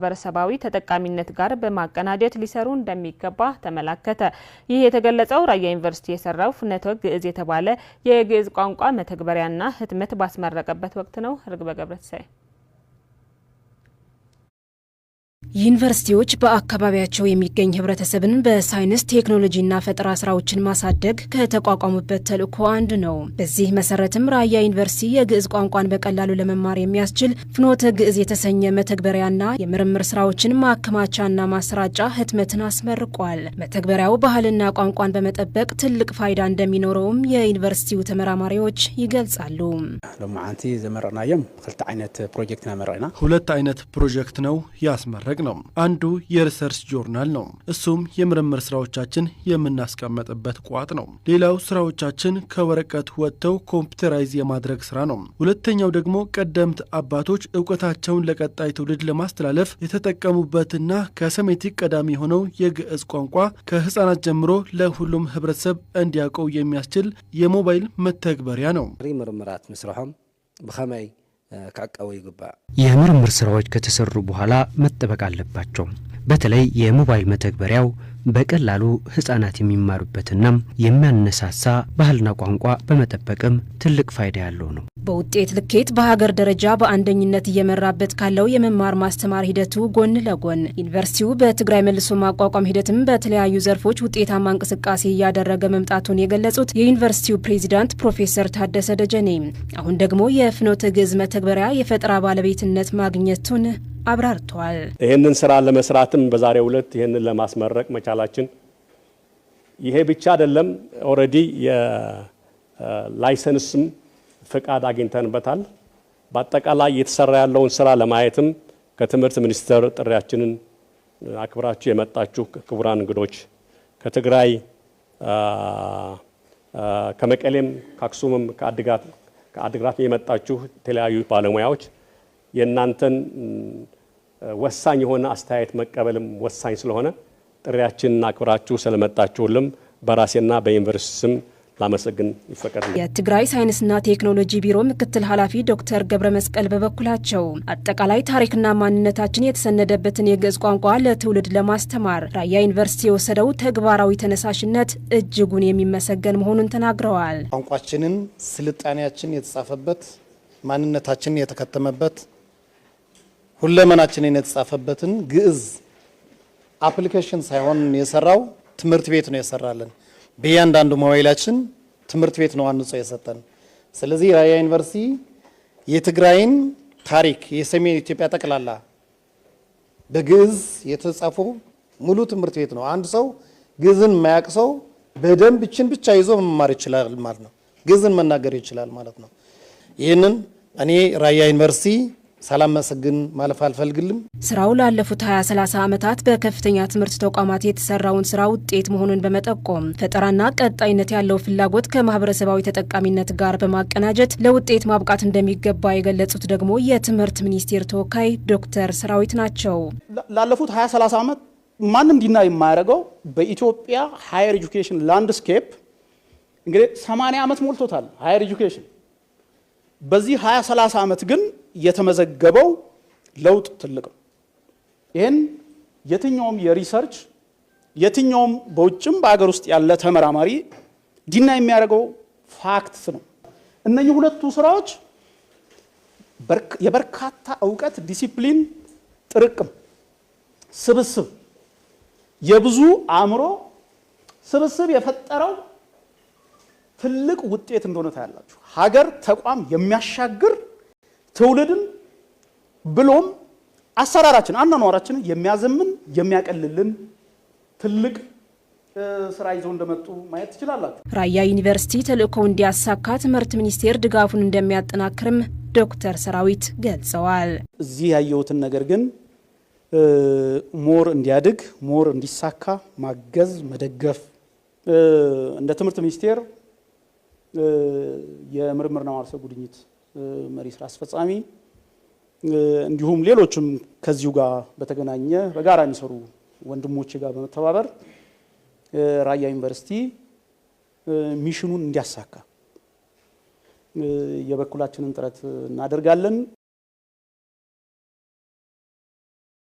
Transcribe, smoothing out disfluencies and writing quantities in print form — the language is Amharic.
በረሰባዊ ተጠቃሚነት ጋር በማቀናጀት ሊሰሩ እንደሚገባ ተመላከተ። ይህ የተገለጸው ራያ ዩኒቨርሲቲ የሰራው ፍኖተ ግዕዝ የተባለ የግዕዝ ቋንቋ መተግበሪያና ህትመት ባስመረቀበት ወቅት ነው። ርግበ ገብረትንሳኤ ዩኒቨርሲቲዎች በአካባቢያቸው የሚገኝ ህብረተሰብን በሳይንስ ቴክኖሎጂና ፈጠራ ስራዎችን ማሳደግ ከተቋቋሙበት ተልዕኮ አንዱ ነው። በዚህ መሰረትም ራያ ዩኒቨርሲቲ የግዕዝ ቋንቋን በቀላሉ ለመማር የሚያስችል ፍኖተ ግዕዝ የተሰኘ መተግበሪያና የምርምር ስራዎችን ማከማቻና ማሰራጫ ህትመትን አስመርቋል። መተግበሪያው ባህልና ቋንቋን በመጠበቅ ትልቅ ፋይዳ እንደሚኖረውም የዩኒቨርሲቲው ተመራማሪዎች ይገልጻሉ። ለማዓንቲ ዘመረናየም ሁለት አይነት ፕሮጀክት ናመረና ሁለት አይነት ፕሮጀክት ነው ያስመረቅ ነው። አንዱ የሪሰርች ጆርናል ነው። እሱም የምርምር ስራዎቻችን የምናስቀምጥበት ቋት ነው። ሌላው ስራዎቻችን ከወረቀት ወጥተው ኮምፒውተራይዝ የማድረግ ስራ ነው። ሁለተኛው ደግሞ ቀደምት አባቶች ዕውቀታቸውን ለቀጣይ ትውልድ ለማስተላለፍ የተጠቀሙበትና ከሰሜቲክ ቀዳሚ የሆነው የግዕዝ ቋንቋ ከህፃናት ጀምሮ ለሁሉም ህብረተሰብ እንዲያውቀው የሚያስችል የሞባይል መተግበሪያ ነው። ምርምራት መስራሖም በኸመይ ካቀው ይግባ የምርምር ስራዎች ከተሰሩ በኋላ መጠበቅ አለባቸው። በተለይ የሞባይል መተግበሪያው በቀላሉ ህፃናት የሚማሩበትና የሚያነሳሳ ባህልና ቋንቋ በመጠበቅም ትልቅ ፋይዳ ያለው ነው። በውጤት ልኬት በሀገር ደረጃ በአንደኝነት እየመራበት ካለው የመማር ማስተማር ሂደቱ ጎን ለጎን ዩኒቨርሲቲው በትግራይ መልሶ ማቋቋም ሂደትም በተለያዩ ዘርፎች ውጤታማ እንቅስቃሴ እያደረገ መምጣቱን የገለጹት የዩኒቨርሲቲው ፕሬዚዳንት ፕሮፌሰር ታደሰ ደጀኔ አሁን ደግሞ የፍኖተ ግዕዝ መተግበሪያ የፈጠራ ባለቤትነት ማግኘቱን አብራርተዋል። ይሄንን ስራ ለመስራትም በዛሬው ዕለት ይሄንን ለማስመረቅ መቻላችን ይሄ ብቻ አይደለም። ኦሬዲ የላይሰንስም ፍቃድ አግኝተንበታል። በአጠቃላይ የተሰራ ያለውን ስራ ለማየትም ከትምህርት ሚኒስቴር ጥሪያችንን አክብራችሁ የመጣችሁ ክቡራን እንግዶች ከትግራይ ከመቀሌም ከአክሱምም ከአድግራት የመጣችሁ የተለያዩ ባለሙያዎች የናንተን ወሳኝ የሆነ አስተያየት መቀበልም ወሳኝ ስለሆነ ጥሪያችንን አክብራችሁ ስለመጣችሁልም በራሴና በዩኒቨርሲቲ ስም ላመሰግን ይፈቀድልኝ። የትግራይ ሳይንስና ቴክኖሎጂ ቢሮ ምክትል ኃላፊ ዶክተር ገብረ መስቀል በበኩላቸው አጠቃላይ ታሪክና ማንነታችን የተሰነደበትን የግዕዝ ቋንቋ ለትውልድ ለማስተማር ራያ ዩኒቨርሲቲ የወሰደው ተግባራዊ ተነሳሽነት እጅጉን የሚመሰገን መሆኑን ተናግረዋል። ቋንቋችንን ስልጣኔያችን የተጻፈበት ማንነታችን የተከተመበት ሁለመናችንን የተጻፈበትን ግዕዝ አፕሊኬሽን ሳይሆን የሰራው ትምህርት ቤት ነው የሰራልን። በእያንዳንዱ ሞባይላችን ትምህርት ቤት ነው አንጾ የሰጠን። ስለዚህ ራያ ዩኒቨርሲቲ የትግራይን ታሪክ የሰሜን ኢትዮጵያ ጠቅላላ በግዕዝ የተጻፈ ሙሉ ትምህርት ቤት ነው። አንድ ሰው ግዕዝን የማያውቅ ሰው በደንብ እችን ብቻ ይዞ መማር ይችላል ማለት ነው። ግዕዝን መናገር ይችላል ማለት ነው። ይህንን እኔ ራያ ዩኒቨርሲቲ ሳላመሰግን ማለፍ አልፈልግም። ስራው ላለፉት 20-30 ዓመታት በከፍተኛ ትምህርት ተቋማት የተሰራውን ስራ ውጤት መሆኑን በመጠቆም ፈጠራና ቀጣይነት ያለው ፍላጎት ከማህበረሰባዊ ተጠቃሚነት ጋር በማቀናጀት ለውጤት ማብቃት እንደሚገባ የገለጹት ደግሞ የትምህርት ሚኒስቴር ተወካይ ዶክተር ሰራዊት ናቸው። ላለፉት 20-30 ዓመት ማንም ዲና የማያደርገው በኢትዮጵያ ሃየር ኤጁኬሽን ላንድስኬፕ እንግዲህ 80 ዓመት ሞልቶታል ሃየር ኤጁኬሽን። በዚህ 20-30 ዓመት ግን የተመዘገበው ለውጥ ትልቅ ነው። ይሄን የትኛውም የሪሰርች የትኛውም በውጭም በአገር ውስጥ ያለ ተመራማሪ ዲና የሚያደርገው ፋክትስ ነው። እነዚህ ሁለቱ ስራዎች የበርካታ ዕውቀት ዲሲፕሊን ጥርቅም ስብስብ የብዙ አእምሮ ስብስብ የፈጠረው ትልቅ ውጤት እንደሆነ ታያላችሁ። ሀገር ተቋም የሚያሻግር ትውልድን ብሎም አሰራራችን አናኗራችን የሚያዘምን የሚያቀልልን ትልቅ ስራ ይዘው እንደመጡ ማየት ትችላላችሁ። ራያ ዩኒቨርሲቲ ተልዕኮው እንዲያሳካ ትምህርት ሚኒስቴር ድጋፉን እንደሚያጠናክርም ዶክተር ሰራዊት ገልጸዋል። እዚህ ያየሁትን ነገር ግን ሞር እንዲያድግ ሞር እንዲሳካ ማገዝ መደገፍ እንደ ትምህርት ሚኒስቴር የምርምርና ማህበረሰብ ጉድኝት መሪ ስራ አስፈጻሚ እንዲሁም ሌሎችም ከዚሁ ጋር በተገናኘ በጋራ የሚሰሩ ወንድሞች ጋር በመተባበር ራያ ዩኒቨርሲቲ ሚሽኑን እንዲያሳካ የበኩላችንን ጥረት እናደርጋለን።